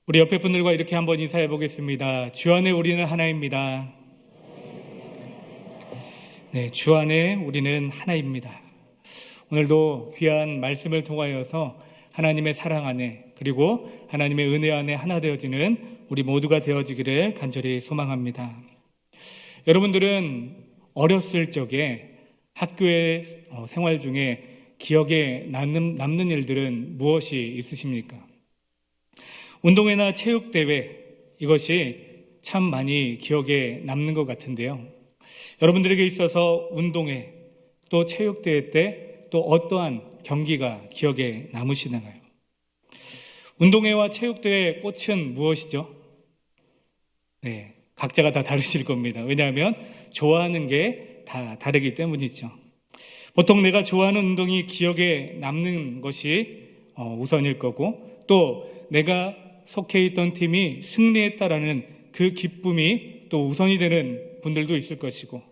우리 옆에 분들과 이렇게 한번 인사해 보겠습니다. 주 안에 우리는 하나입니다. 네, 주 안에 우리는 하나입니다. 오늘도 귀한 말씀을 통하여서 하나님의 사랑 안에 그리고 하나님의 은혜 안에 하나 되어지는 우리 모두가 되어지기를 간절히 소망합니다. 여러분들은 어렸을 적에 학교의 생활 중에 기억에 남는 일들은 무엇이 있으십니까? 운동회나 체육대회, 이것이 참 많이 기억에 남는 것 같은데요. 여러분들에게 있어서 운동회 또 체육대회 때 또 어떠한 경기가 기억에 남으시나요? 운동회와 체육대회의 꽃은 무엇이죠? 네, 각자가 다 다르실 겁니다. 왜냐하면 좋아하는 게 다 다르기 때문이죠. 보통 내가 좋아하는 운동이 기억에 남는 것이 우선일 거고, 또 내가 속해 있던 팀이 승리했다라는 그 기쁨이 또 우선이 되는 분들도 있을 것이고,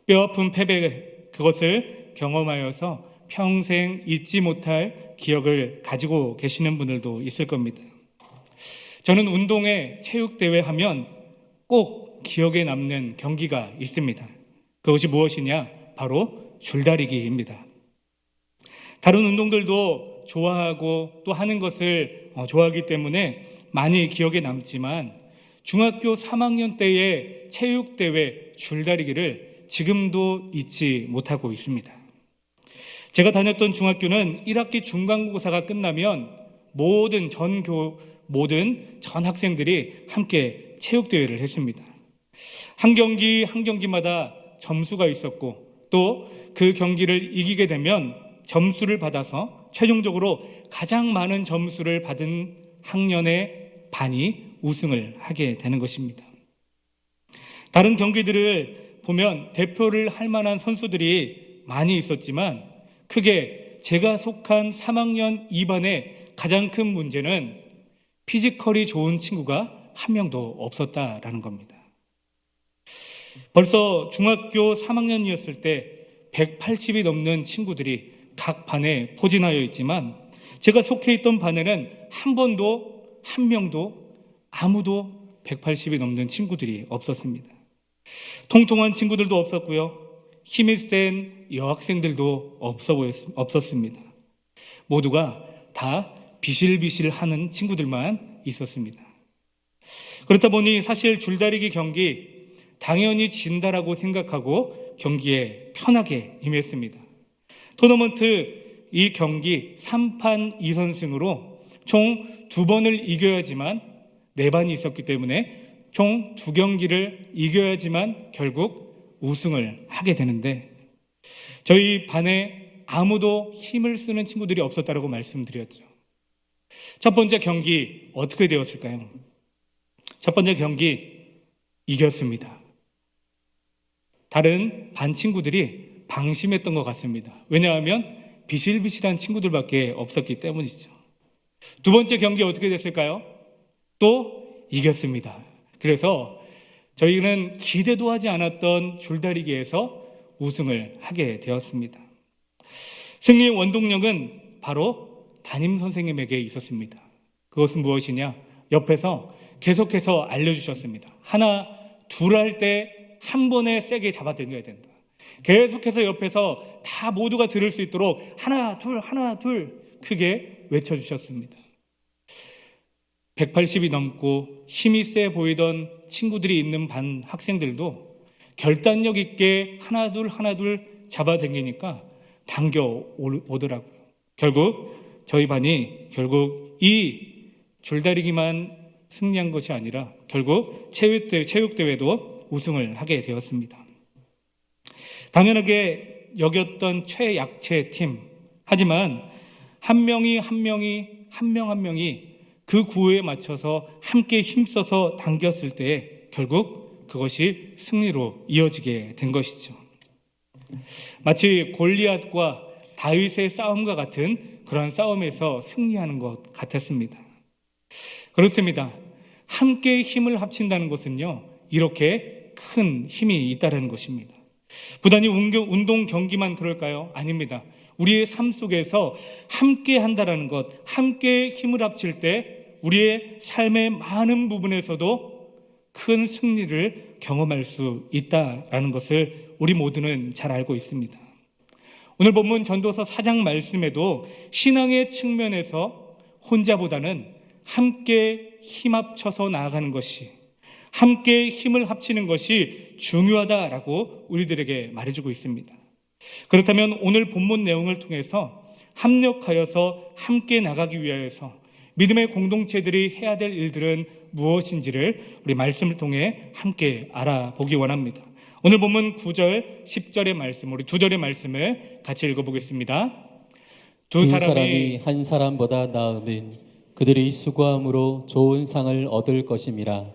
뼈아픈 패배, 그것을 경험하여서 평생 잊지 못할 기억을 가지고 계시는 분들도 있을 겁니다. 저는 운동회, 체육대회 하면 꼭 기억에 남는 경기가 있습니다. 그것이 무엇이냐? 바로 줄다리기입니다. 다른 운동들도 좋아하고 또 하는 것을 좋아하기 때문에 많이 기억에 남지만 중학교 3학년 때의 체육대회 줄다리기를 지금도 잊지 못하고 있습니다. 제가 다녔던 중학교는 1학기 중간고사가 끝나면 모든 전 학생들이 함께 체육대회를 했습니다. 한 경기마다 점수가 있었고 또 그 경기를 이기게 되면 점수를 받아서 최종적으로 가장 많은 점수를 받은 학년의 반이 우승을 하게 되는 것입니다. 다른 경기들을 보면 대표를 할 만한 선수들이 많이 있었지만 크게 제가 속한 3학년 2반의 가장 큰 문제는 피지컬이 좋은 친구가 한 명도 없었다라는 겁니다. 벌써 중학교 3학년이었을 때 180이 넘는 친구들이 각 반에 포진하여 있지만 제가 속해 있던 반에는 한 명도 아무도 180이 넘는 친구들이 없었습니다. 통통한 친구들도 없었고요. 힘이 센 여학생들도 없었습니다. 모두가 다 비실비실하는 친구들만 있었습니다. 그렇다 보니 사실 줄다리기 경기 당연히 진다라고 생각하고 경기에 편하게 임했습니다. 토너먼트 이 경기 3판 2선승으로 총 2번을 이겨야지만 4반이 있었기 때문에 총 2경기를 이겨야지만 결국 우승을 하게 되는데 저희 반에 아무도 힘을 쓰는 친구들이 없었다라고 말씀드렸죠. 첫 번째 경기 어떻게 되었을까요? 첫 번째 경기 이겼습니다. 다른 반 친구들이 방심했던 것 같습니다. 왜냐하면 비실비실한 친구들밖에 없었기 때문이죠. 두 번째 경기 어떻게 됐을까요? 또 이겼습니다. 그래서 저희는 기대도 하지 않았던 줄다리기에서 우승을 하게 되었습니다. 승리의 원동력은 바로 담임 선생님에게 있었습니다. 그것은 무엇이냐? 옆에서 계속해서 알려주셨습니다. 하나, 둘 할 때 한 번에 세게 잡아당겨야 된다. 계속해서 옆에서 다 모두가 들을 수 있도록 하나, 둘 크게 외쳐주셨습니다. 180이 넘고 힘이 세 보이던 친구들이 있는 반 학생들도 결단력 있게 하나 둘 잡아당기니까 당겨오더라고요. 결국 저희 반이 이 줄다리기만 승리한 것이 아니라 결국 체육대회도 우승을 하게 되었습니다. 당연하게 여겼던 최약체 팀, 하지만 한 명이 그 구호에 맞춰서 함께 힘써서 당겼을 때 결국 그것이 승리로 이어지게 된 것이죠. 마치 골리앗과 다윗의 싸움과 같은 그런 싸움에서 승리하는 것 같았습니다. 그렇습니다. 함께 힘을 합친다는 것은요, 이렇게 큰 힘이 있다는 것입니다. 부단히 운동 경기만 그럴까요? 아닙니다. 우리의 삶 속에서 함께 한다는 것, 함께 힘을 합칠 때 우리의 삶의 많은 부분에서도 큰 승리를 경험할 수 있다라는 것을 우리 모두는 잘 알고 있습니다. 오늘 본문 전도서 4장 말씀에도 신앙의 측면에서 혼자보다는 함께 힘 합쳐서 나아가는 것이, 함께 힘을 합치는 것이 중요하다라고 우리들에게 말해주고 있습니다. 그렇다면 오늘 본문 내용을 통해서 합력하여서 함께 나가기 위하여서 믿음의 공동체들이 해야 될 일들은 무엇인지를 우리 말씀을 통해 함께 알아보기 원합니다. 오늘 본문 9절, 10절의 말씀, 우리 두 절의 말씀을 같이 읽어보겠습니다. 두 사람이 한 사람보다 나으면 그들이 수고함으로 좋은 상을 얻을 것임이라.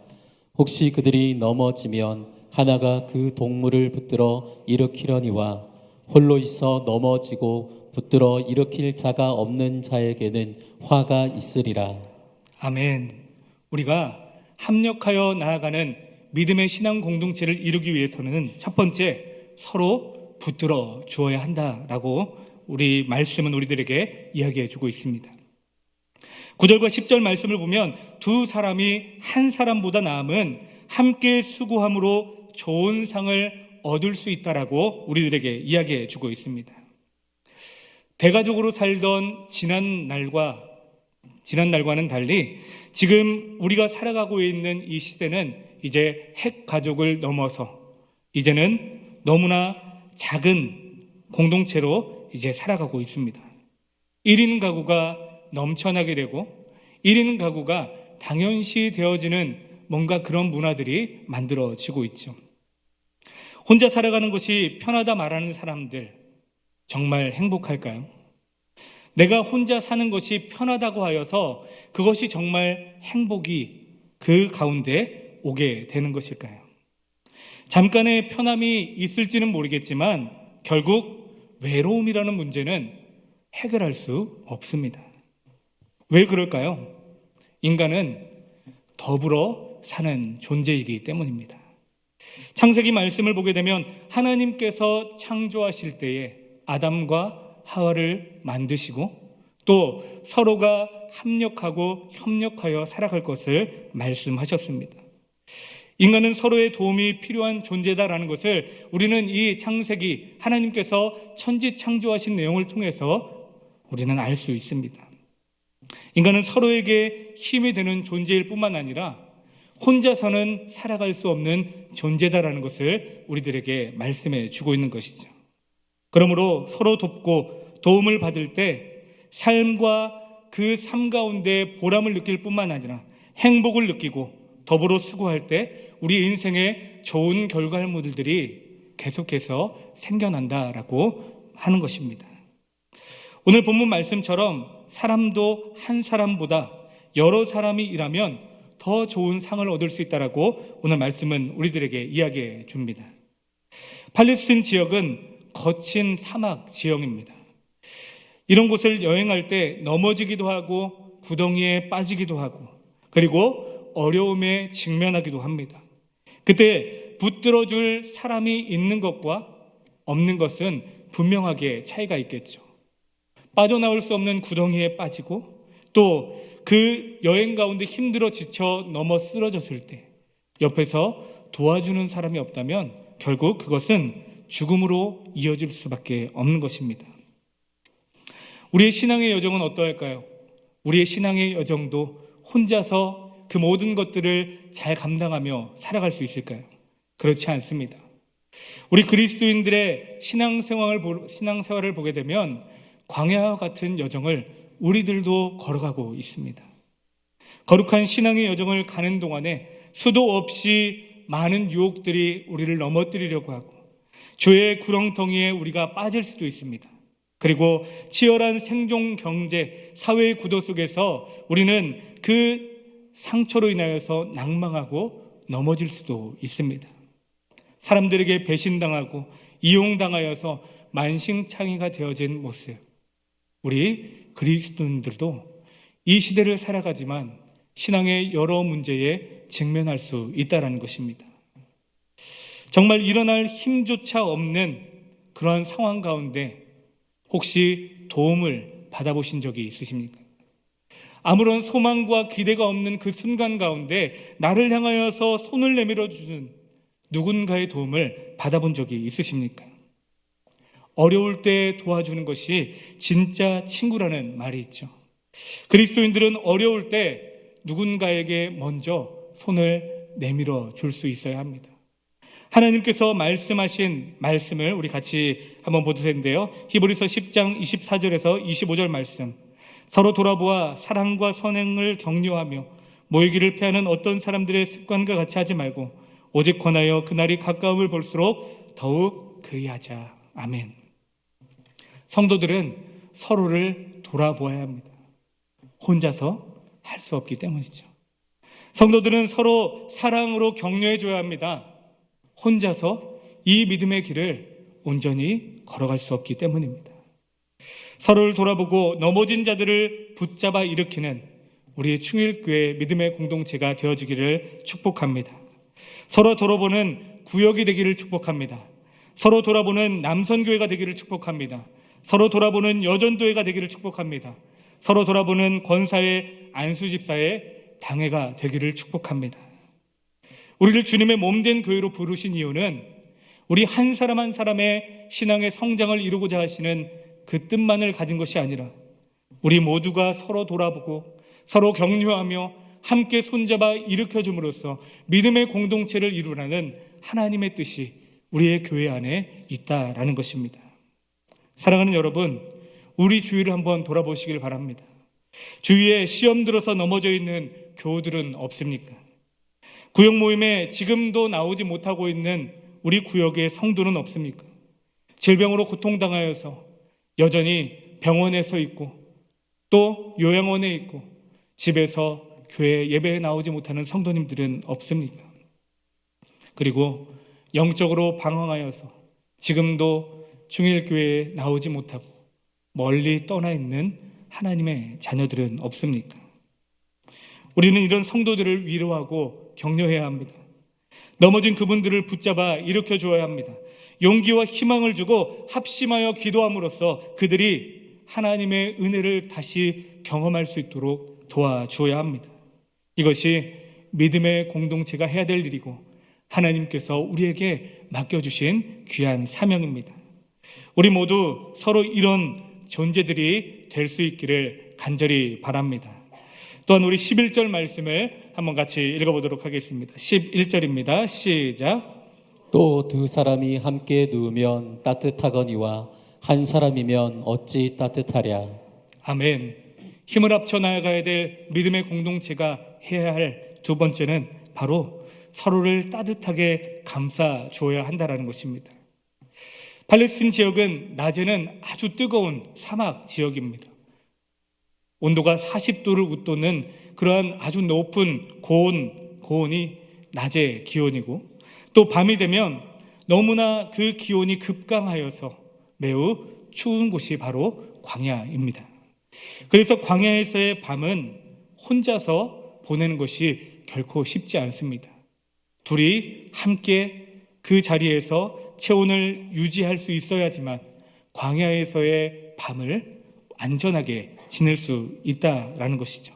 혹시 그들이 넘어지면 하나가 그 동물을 붙들어 일으키려니와 홀로 있어 넘어지고 붙들어 일으킬 자가 없는 자에게는 화가 있으리라. 아멘. 우리가 합력하여 나아가는 믿음의 신앙 공동체를 이루기 위해서는 첫 번째, 서로 붙들어 주어야 한다라고 우리 말씀은 우리들에게 이야기해 주고 있습니다. 9절과 10절 말씀을 보면 두 사람이 한 사람보다 나음은 함께 수고함으로 좋은 상을 얻을 수 있다라고 우리들에게 이야기해 주고 있습니다. 대가족으로 살던 지난 날과는 달리 지금 우리가 살아가고 있는 이 시대는 이제 핵가족을 넘어서 이제는 너무나 작은 공동체로 이제 살아가고 있습니다. 1인 가구가 넘쳐나게 되고 1인 가구가 당연시 되어지는 뭔가 그런 문화들이 만들어지고 있죠. 혼자 살아가는 것이 편하다 말하는 사람들 정말 행복할까요? 내가 혼자 사는 것이 편하다고 하여서 그것이 정말 행복이 그 가운데 오게 되는 것일까요? 잠깐의 편함이 있을지는 모르겠지만 결국 외로움이라는 문제는 해결할 수 없습니다. 왜 그럴까요? 인간은 더불어 사는 존재이기 때문입니다. 창세기 말씀을 보게 되면 하나님께서 창조하실 때에 아담과 하와를 만드시고 또 서로가 합력하고 협력하여 살아갈 것을 말씀하셨습니다. 인간은 서로의 도움이 필요한 존재다라는 것을 우리는 이 창세기 하나님께서 천지 창조하신 내용을 통해서 우리는 알 수 있습니다. 인간은 서로에게 힘이 되는 존재일 뿐만 아니라 혼자서는 살아갈 수 없는 존재다라는 것을 우리들에게 말씀해 주고 있는 것이죠. 그러므로 서로 돕고 도움을 받을 때 삶과 그 삶 가운데 보람을 느낄 뿐만 아니라 행복을 느끼고 더불어 수고할 때 우리 인생에 좋은 결과물들이 계속해서 생겨난다라고 하는 것입니다. 오늘 본문 말씀처럼 사람도 한 사람보다 여러 사람이 일하면 더 좋은 상을 얻을 수 있다라고 오늘 말씀은 우리들에게 이야기해 줍니다. 팔레스틴 지역은 거친 사막 지형입니다. 이런 곳을 여행할 때 넘어지기도 하고 구덩이에 빠지기도 하고 그리고 어려움에 직면하기도 합니다. 그때 붙들어줄 사람이 있는 것과 없는 것은 분명하게 차이가 있겠죠. 빠져나올 수 없는 구덩이에 빠지고 또 그 여행 가운데 힘들어 지쳐 넘어 쓰러졌을 때 옆에서 도와주는 사람이 없다면 결국 그것은 죽음으로 이어질 수밖에 없는 것입니다. 우리의 신앙의 여정은 어떠할까요? 우리의 신앙의 여정도 혼자서 그 모든 것들을 잘 감당하며 살아갈 수 있을까요? 그렇지 않습니다. 우리 그리스도인들의 신앙생활을 보게 되면 광야와 같은 여정을 우리들도 걸어가고 있습니다. 거룩한 신앙의 여정을 가는 동안에 수도 없이 많은 유혹들이 우리를 넘어뜨리려고 하고 죄의 구렁텅이에 우리가 빠질 수도 있습니다. 그리고 치열한 생존 경제, 사회의 구도 속에서 우리는 그 상처로 인하여서 낭망하고 넘어질 수도 있습니다. 사람들에게 배신당하고 이용당하여서 만신창이가 되어진 모습. 우리 그리스도인들도 이 시대를 살아가지만 신앙의 여러 문제에 직면할 수 있다는 것입니다. 정말 일어날 힘조차 없는 그러한 상황 가운데 혹시 도움을 받아보신 적이 있으십니까? 아무런 소망과 기대가 없는 그 순간 가운데 나를 향하여서 손을 내밀어 주는 누군가의 도움을 받아본 적이 있으십니까? 어려울 때 도와주는 것이 진짜 친구라는 말이 있죠. 그리스도인들은 어려울 때 누군가에게 먼저 손을 내밀어 줄 수 있어야 합니다. 하나님께서 말씀하신 말씀을 우리 같이 한번 보실 텐데요. 히브리서 10장 24절에서 25절 말씀. 서로 돌아보아 사랑과 선행을 격려하며 모이기를 피하는 어떤 사람들의 습관과 같이 하지 말고 오직 권하여 그날이 가까움을 볼수록 더욱 그리하자. 아멘. 성도들은 서로를 돌아보아야 합니다. 혼자서 할 수 없기 때문이죠. 성도들은 서로 사랑으로 격려해 줘야 합니다. 혼자서 이 믿음의 길을 온전히 걸어갈 수 없기 때문입니다. 서로를 돌아보고 넘어진 자들을 붙잡아 일으키는 우리 충일교회 믿음의 공동체가 되어지기를 축복합니다. 서로 돌아보는 구역이 되기를 축복합니다. 서로 돌아보는 남선교회가 되기를 축복합니다. 서로 돌아보는 여전도회가 되기를 축복합니다. 서로 돌아보는 권사회, 안수집사의 당회가 되기를 축복합니다. 우리를 주님의 몸된 교회로 부르신 이유는 우리 한 사람 한 사람의 신앙의 성장을 이루고자 하시는 그 뜻만을 가진 것이 아니라 우리 모두가 서로 돌아보고 서로 격려하며 함께 손잡아 일으켜줌으로써 믿음의 공동체를 이루라는 하나님의 뜻이 우리의 교회 안에 있다라는 것입니다. 사랑하는 여러분, 우리 주위를 한번 돌아보시길 바랍니다. 주위에 시험 들어서 넘어져 있는 교우들은 없습니까? 구역 모임에 지금도 나오지 못하고 있는 우리 구역의 성도는 없습니까? 질병으로 고통당하여서 여전히 병원에 서 있고 또 요양원에 있고 집에서 교회 예배에 나오지 못하는 성도님들은 없습니까? 그리고 영적으로 방황하여서 지금도 충일교회에 나오지 못하고 멀리 떠나 있는 하나님의 자녀들은 없습니까? 우리는 이런 성도들을 위로하고 격려해야 합니다. 넘어진 그분들을 붙잡아 일으켜 주어야 합니다. 용기와 희망을 주고 합심하여 기도함으로써 그들이 하나님의 은혜를 다시 경험할 수 있도록 도와주어야 합니다. 이것이 믿음의 공동체가 해야 될 일이고 하나님께서 우리에게 맡겨주신 귀한 사명입니다. 우리 모두 서로 이런 존재들이 될 수 있기를 간절히 바랍니다. 또한 우리 11절 말씀을 한번 같이 읽어보도록 하겠습니다. 11절입니다. 시작. 또 두 사람이 함께 누우면 따뜻하거니와 한 사람이면 어찌 따뜻하랴. 아멘. 힘을 합쳐 나아가야 될 믿음의 공동체가 해야 할 두 번째는 바로 서로를 따뜻하게 감싸 주어야 한다는 것입니다. 팔레스틴 지역은 낮에는 아주 뜨거운 사막 지역입니다. 온도가 40도를 웃도는 그러한 아주 높은 고온이 낮의 기온이고 또 밤이 되면 너무나 그 기온이 급강하여서 매우 추운 곳이 바로 광야입니다. 그래서 광야에서의 밤은 혼자서 보내는 것이 결코 쉽지 않습니다. 둘이 함께 그 자리에서 체온을 유지할 수 있어야지만 광야에서의 밤을 안전하게 지낼 수 있다라는 것이죠.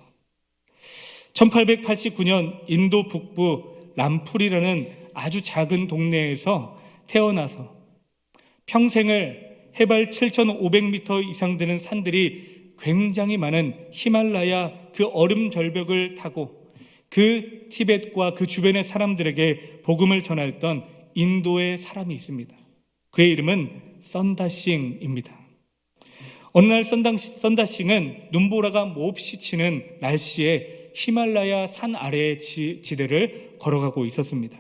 1889년 인도 북부 람풀이라는 아주 작은 동네에서 태어나서 평생을 해발 7,500m 이상 되는 산들이 굉장히 많은 히말라야 그 얼음 절벽을 타고 그 티벳과 그 주변의 사람들에게 복음을 전하였던 인도의 사람이 있습니다. 그의 이름은 선다싱입니다. 어느 날 선다싱은 눈보라가 몹시 치는 날씨에 히말라야 산 아래의 지대를 걸어가고 있었습니다.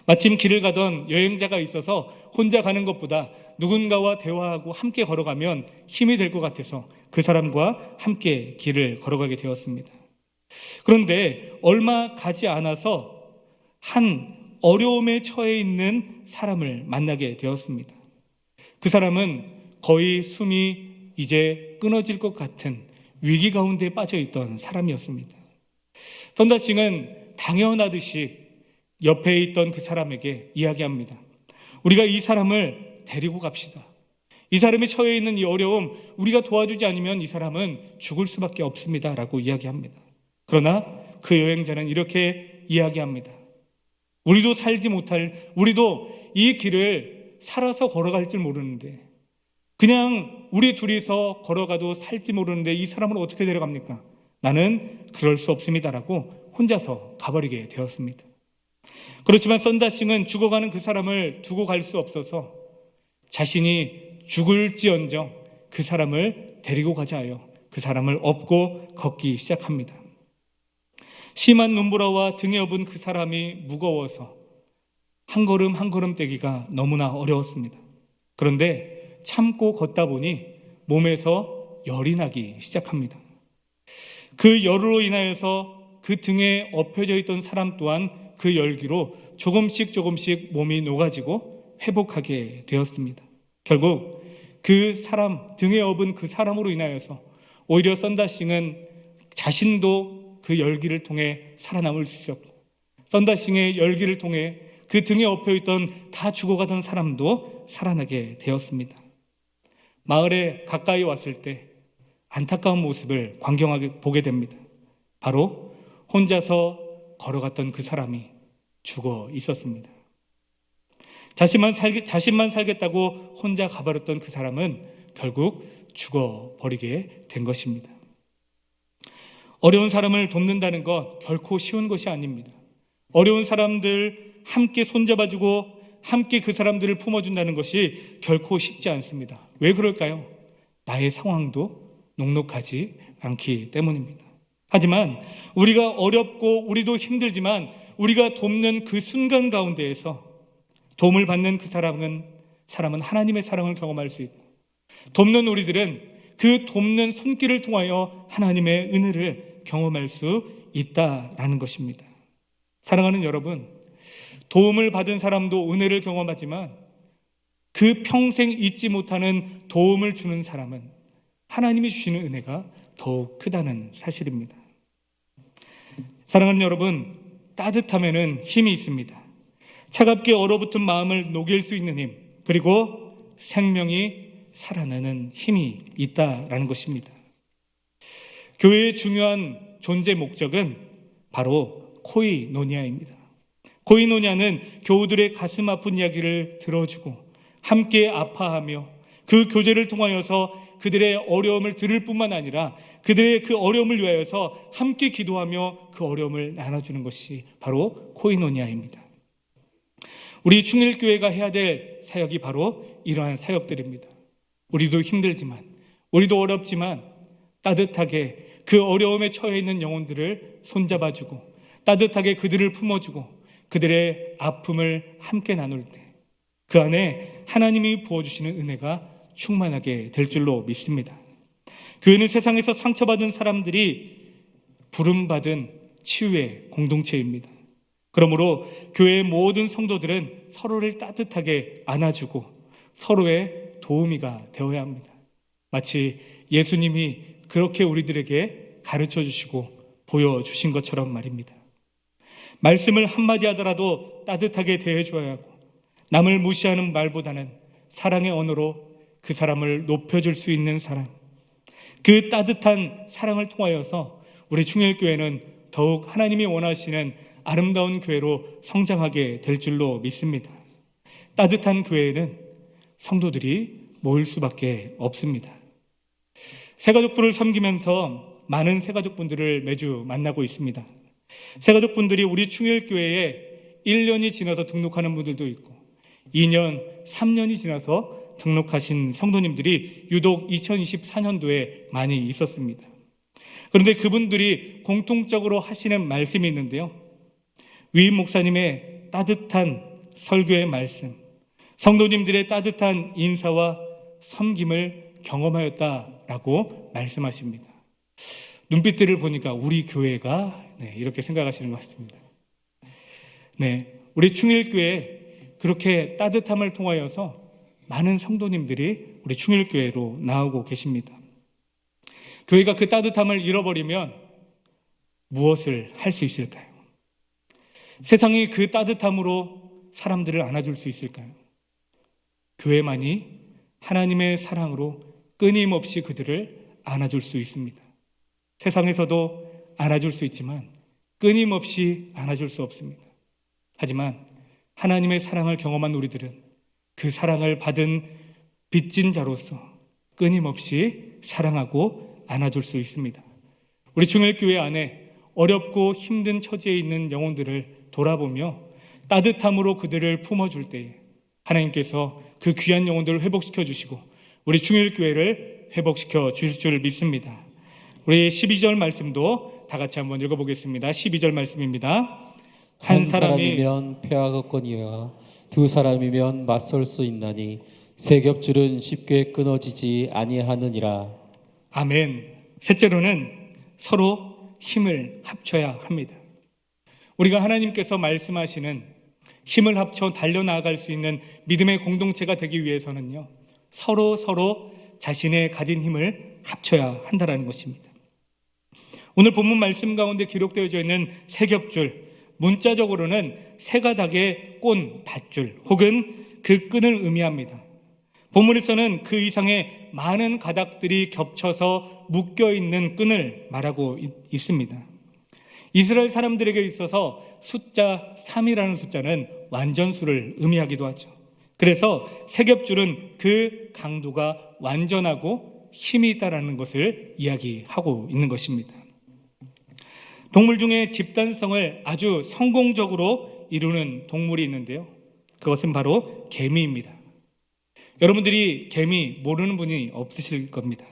마침 길을 가던 여행자가 있어서 혼자 가는 것보다 누군가와 대화하고 함께 걸어가면 힘이 될 것 같아서 그 사람과 함께 길을 걸어가게 되었습니다. 그런데 얼마 가지 않아서 한 어려움에 처해 있는 사람을 만나게 되었습니다. 그 사람은 거의 숨이 이제 끊어질 것 같은 위기 가운데 빠져 있던 사람이었습니다. 선다싱은 당연하듯이 옆에 있던 그 사람에게 이야기합니다. 우리가 이 사람을 데리고 갑시다. 이 사람이 처해 있는 이 어려움, 우리가 도와주지 않으면 이 사람은 죽을 수밖에 없습니다 라고 이야기합니다. 그러나 그 여행자는 이렇게 이야기합니다. 우리도 이 길을 살아서 걸어갈 줄 모르는데, 그냥 우리 둘이서 걸어가도 살지 모르는데 이 사람을 어떻게 데려갑니까? 나는 그럴 수 없습니다라고 혼자서 가버리게 되었습니다. 그렇지만 썬다싱은 죽어가는 그 사람을 두고 갈 수 없어서 자신이 죽을지언정 그 사람을 데리고 가자 하여 그 사람을 업고 걷기 시작합니다. 심한 눈보라와 등에 업은 그 사람이 무거워서 한 걸음 한 걸음 떼기가 너무나 어려웠습니다. 그런데 참고 걷다 보니 몸에서 열이 나기 시작합니다. 그 열으로 인하여서 그 등에 엎혀져 있던 사람 또한 그 열기로 조금씩 몸이 녹아지고 회복하게 되었습니다. 결국 그 사람, 등에 업은 그 사람으로 인하여서 오히려 썬다싱은 자신도 그 열기를 통해 살아남을 수 있었고, 썬다싱의 열기를 통해 그 등에 엎혀있던 다 죽어가던 사람도 살아나게 되었습니다. 마을에 가까이 왔을 때 안타까운 모습을 광경하게 보게 됩니다. 바로 혼자서 걸어갔던 그 사람이 죽어 있었습니다. 자신만 살겠다고 혼자 가버렸던 그 사람은 결국 죽어버리게 된 것입니다. 어려운 사람을 돕는다는 것 결코 쉬운 것이 아닙니다. 어려운 사람들 함께 손잡아주고 함께 그 사람들을 품어준다는 것이 결코 쉽지 않습니다. 왜 그럴까요? 나의 상황도 녹록하지 않기 때문입니다. 하지만 우리가 어렵고 우리도 힘들지만 우리가 돕는 그 순간 가운데에서 도움을 받는 그 사람은 하나님의 사랑을 경험할 수 있고, 돕는 우리들은 그 돕는 손길을 통하여 하나님의 은혜를 경험할 수 있다라는 것입니다. 사랑하는 여러분, 도움을 받은 사람도 은혜를 경험하지만 그 평생 잊지 못하는 도움을 주는 사람은 하나님이 주시는 은혜가 더욱 크다는 사실입니다. 사랑하는 여러분, 따뜻함에는 힘이 있습니다. 차갑게 얼어붙은 마음을 녹일 수 있는 힘, 그리고 생명이 살아나는 힘이 있다라는 것입니다. 교회의 중요한 존재 목적은 바로 코이노니아입니다. 코이노니아는 교우들의 가슴 아픈 이야기를 들어주고 함께 아파하며 그 교제를 통하여서 그들의 어려움을 들을 뿐만 아니라 그들의 그 어려움을 위하여서 함께 기도하며 그 어려움을 나눠주는 것이 바로 코이노니아입니다. 우리 충일교회가 해야 될 사역이 바로 이러한 사역들입니다. 우리도 힘들지만, 우리도 어렵지만 따뜻하게 그 어려움에 처해 있는 영혼들을 손잡아주고 따뜻하게 그들을 품어주고 그들의 아픔을 함께 나눌 때 그 안에 하나님이 부어주시는 은혜가 충만하게 될 줄로 믿습니다. 교회는 세상에서 상처받은 사람들이 부름받은 치유의 공동체입니다. 그러므로 교회의 모든 성도들은 서로를 따뜻하게 안아주고 서로의 도우미가 되어야 합니다. 마치 예수님이 그렇게 우리들에게 가르쳐 주시고 보여주신 것처럼 말입니다. 말씀을 한마디 하더라도 따뜻하게 대해줘야 하고, 남을 무시하는 말보다는 사랑의 언어로 그 사람을 높여줄 수 있는 사랑, 그 따뜻한 사랑을 통하여서 우리 충일교회는 더욱 하나님이 원하시는 아름다운 교회로 성장하게 될 줄로 믿습니다. 따뜻한 교회에는 성도들이 모일 수밖에 없습니다. 새가족부를 섬기면서 많은 새가족분들을 매주 만나고 있습니다. 새가족분들이 우리 충일교회에 1년이 지나서 등록하는 분들도 있고 2년, 3년이 지나서 등록하신 성도님들이 유독 2024년도에 많이 있었습니다. 그런데 그분들이 공통적으로 하시는 말씀이 있는데요. 위임 목사님의 따뜻한 설교의 말씀, 성도님들의 따뜻한 인사와 섬김을 경험하였다라고 말씀하십니다. 눈빛들을 보니까 우리 교회가 이렇게 생각하시는 것 같습니다. 우리 충일교회 그렇게 따뜻함을 통하여서 많은 성도님들이 우리 충일교회로 나오고 계십니다. 교회가 그 따뜻함을 잃어버리면 무엇을 할 수 있을까요? 세상이 그 따뜻함으로 사람들을 안아줄 수 있을까요? 교회만이 하나님의 사랑으로 끊임없이 그들을 안아줄 수 있습니다. 세상에서도 안아줄 수 있지만 끊임없이 안아줄 수 없습니다. 하지만 하나님의 사랑을 경험한 우리들은 그 사랑을 받은 빚진 자로서 끊임없이 사랑하고 안아줄 수 있습니다. 우리 중일교회 안에 어렵고 힘든 처지에 있는 영혼들을 돌아보며 따뜻함으로 그들을 품어줄 때에 하나님께서 그 귀한 영혼들을 회복시켜 주시고 우리 중일교회를 회복시켜 주실 줄 믿습니다. 우리 12절 말씀도 다 같이 한번 읽어보겠습니다. 12절 말씀입니다. 한 사람이면 패하겠거니와 두 사람이면 맞설 수 있나니 세 겹줄은 쉽게 끊어지지 아니하느니라. 아멘. 셋째로는 서로 힘을 합쳐야 합니다. 우리가 하나님께서 말씀하시는 힘을 합쳐 달려나갈 수 있는 믿음의 공동체가 되기 위해서는요, 서로 자신의 가진 힘을 합쳐야 한다는 것입니다. 오늘 본문 말씀 가운데 기록되어져 있는 세 겹줄, 문자적으로는 세 가닥의 꼰, 밧줄 혹은 그 끈을 의미합니다. 본문에서는 그 이상의 많은 가닥들이 겹쳐서 묶여있는 끈을 말하고 있습니다. 이스라엘 사람들에게 있어서 숫자 3이라는 숫자는 완전수를 의미하기도 하죠. 그래서 세 겹줄은 그 강도가 완전하고 힘이 있다는 것을 이야기하고 있는 것입니다. 동물 중에 집단성을 아주 성공적으로 이루는 동물이 있는데요. 그것은 바로 개미입니다. 여러분들이 개미 모르는 분이 없으실 겁니다.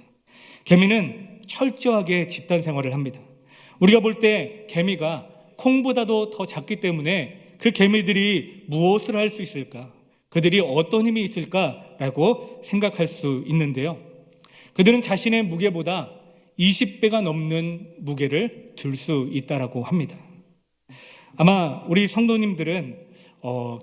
개미는 철저하게 집단 생활을 합니다. 우리가 볼 때 개미가 콩보다도 더 작기 때문에 그 개미들이 무엇을 할 수 있을까? 그들이 어떤 힘이 있을까라고 생각할 수 있는데요. 그들은 자신의 무게보다 20배가 넘는 무게를 들 수 있다라고 합니다. 아마 우리 성도님들은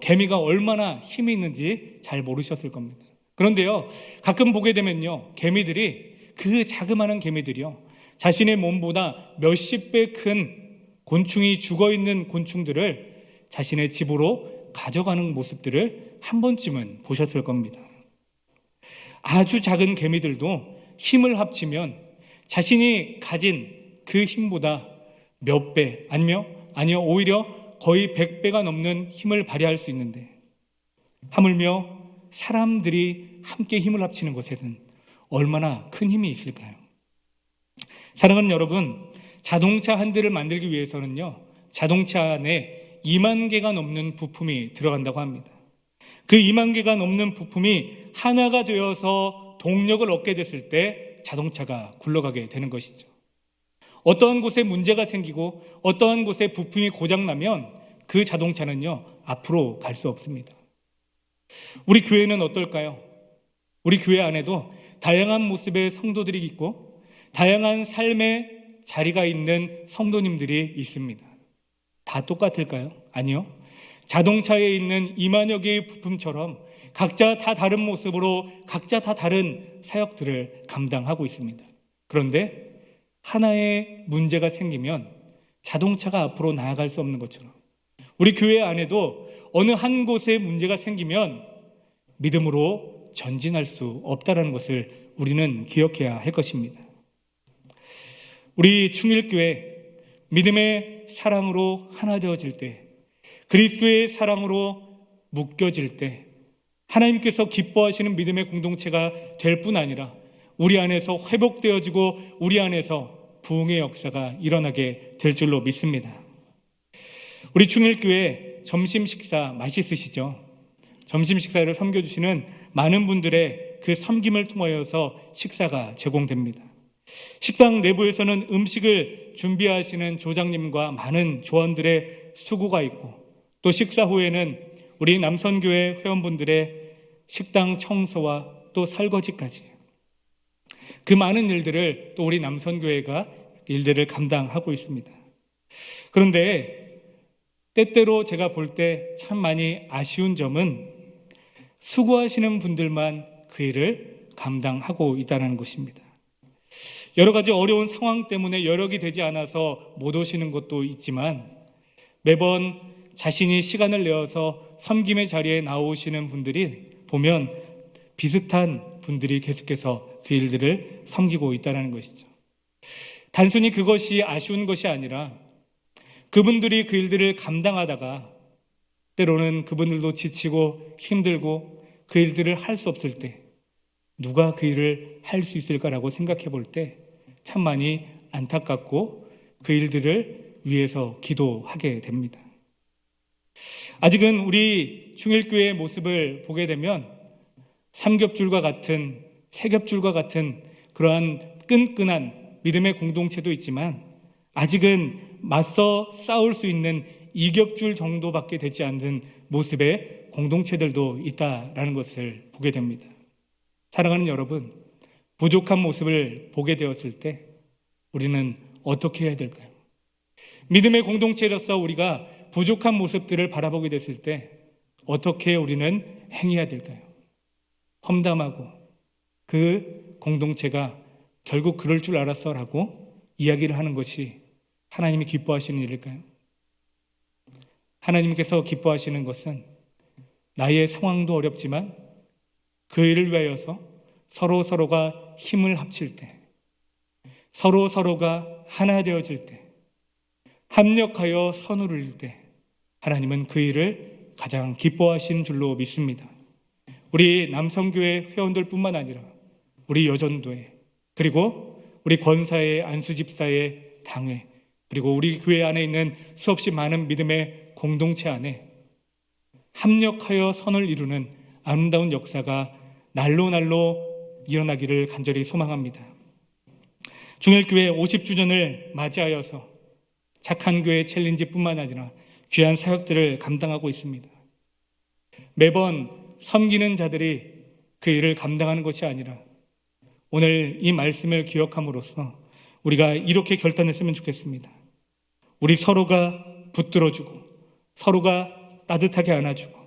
개미가 얼마나 힘이 있는지 잘 모르셨을 겁니다. 그런데요, 가끔 보게 되면요, 개미들이 그 자그마한 개미들이요, 자신의 몸보다 몇십 배 큰 곤충이 죽어있는 곤충들을 자신의 집으로 가져가는 모습들을 한 번쯤은 보셨을 겁니다. 아주 작은 개미들도 힘을 합치면 자신이 가진 그 힘보다 몇 배, 아니요 오히려 거의 100배가 넘는 힘을 발휘할 수 있는데, 하물며 사람들이 함께 힘을 합치는 것에는 얼마나 큰 힘이 있을까요? 사랑하는 여러분, 자동차 한 대를 만들기 위해서는요, 자동차 안에 2만 개가 넘는 부품이 들어간다고 합니다. 그 2만 개가 넘는 부품이 하나가 되어서 동력을 얻게 됐을 때 자동차가 굴러가게 되는 것이죠. 어떠한 곳에 문제가 생기고 어떠한 곳에 부품이 고장나면 그 자동차는요, 앞으로 갈 수 없습니다. 우리 교회는 어떨까요? 우리 교회 안에도 다양한 모습의 성도들이 있고 다양한 삶의 자리가 있는 성도님들이 있습니다. 다 똑같을까요? 아니요. 자동차에 있는 2만여 개의 부품처럼 각자 다 다른 모습으로 각자 다 다른 사역들을 감당하고 있습니다. 그런데 하나의 문제가 생기면 자동차가 앞으로 나아갈 수 없는 것처럼 우리 교회 안에도 어느 한 곳에 문제가 생기면 믿음으로 전진할 수 없다는 것을 우리는 기억해야 할 것입니다. 우리 충일교회 믿음의 사랑으로 하나 되어질 때, 그리스도의 사랑으로 묶여질 때 하나님께서 기뻐하시는 믿음의 공동체가 될 뿐 아니라 우리 안에서 회복되어지고 우리 안에서 부흥의 역사가 일어나게 될 줄로 믿습니다. 우리 충일교회 점심 식사 맛있으시죠? 점심 식사를 섬겨주시는 많은 분들의 그 섬김을 통하여서 식사가 제공됩니다. 식당 내부에서는 음식을 준비하시는 조장님과 많은 조원들의 수고가 있고, 또 식사 후에는 우리 남선교회 회원분들의 식당 청소와 또 설거지까지 그 많은 일들을 또 우리 남선교회가 일들을 감당하고 있습니다. 그런데 때때로 제가 볼 때 참 많이 아쉬운 점은 수고하시는 분들만 그 일을 감당하고 있다는 것입니다. 여러 가지 어려운 상황 때문에 여력이 되지 않아서 못 오시는 것도 있지만 매번 자신이 시간을 내어서 섬김의 자리에 나오시는 분들이 보면 비슷한 분들이 계속해서 그 일들을 섬기고 있다는 것이죠. 단순히 그것이 아쉬운 것이 아니라 그분들이 그 일들을 감당하다가 때로는 그분들도 지치고 힘들고 그 일들을 할 수 없을 때 누가 그 일을 할 수 있을까라고 생각해 볼 때 참 많이 안타깝고 그 일들을 위해서 기도하게 됩니다. 아직은 우리 중일교회의 모습을 보게 되면 삼겹줄과 같은 세겹줄과 같은 그러한 끈끈한 믿음의 공동체도 있지만 아직은 맞서 싸울 수 있는 이겹줄 정도밖에 되지 않는 모습의 공동체들도 있다라는 것을 보게 됩니다. 사랑하는 여러분, 부족한 모습을 보게 되었을 때 우리는 어떻게 해야 될까요? 믿음의 공동체로서 우리가 부족한 모습들을 바라보게 됐을 때 어떻게 우리는 행해야 될까요? 험담하고 그 공동체가 결국 그럴 줄 알았어라고 이야기를 하는 것이 하나님이 기뻐하시는 일일까요? 하나님께서 기뻐하시는 것은 나의 상황도 어렵지만 그 일을 위하여서 서로가 힘을 합칠 때, 서로가 하나 되어질 때, 합력하여 선을 이룰 때 하나님은 그 일을 가장 기뻐하신 줄로 믿습니다. 우리 남성교회 회원들뿐만 아니라 우리 여전도회, 그리고 우리 권사회, 안수집사회, 당회, 그리고 우리 교회 안에 있는 수없이 많은 믿음의 공동체 안에 합력하여 선을 이루는 아름다운 역사가 날로 일어나기를 간절히 소망합니다. 중일교회 50주년을 맞이하여서 착한 교회 챌린지뿐만 아니라 귀한 사역들을 감당하고 있습니다. 매번 섬기는 자들이 그 일을 감당하는 것이 아니라 오늘 이 말씀을 기억함으로써 우리가 이렇게 결단했으면 좋겠습니다. 우리 서로가 붙들어주고 서로가 따뜻하게 안아주고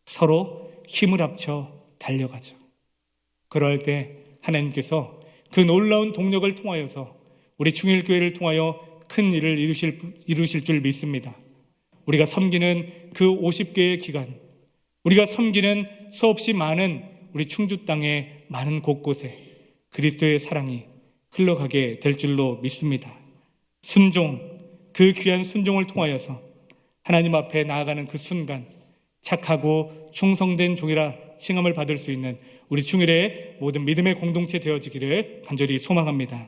서로 힘을 합쳐 달려가자. 그럴 때 하나님께서 그 놀라운 동력을 통하여서 우리 중일교회를 통하여 큰 일을 이루실 줄 믿습니다. 우리가 섬기는 그 50개의 기간, 우리가 섬기는 수없이 많은 우리 충주 땅의 많은 곳곳에 그리스도의 사랑이 흘러가게 될 줄로 믿습니다. 순종, 그 귀한 순종을 통하여서 하나님 앞에 나아가는 그 순간 착하고 충성된 종이라 칭함을 받을 수 있는 우리 중일의 모든 믿음의 공동체 되어지기를 간절히 소망합니다.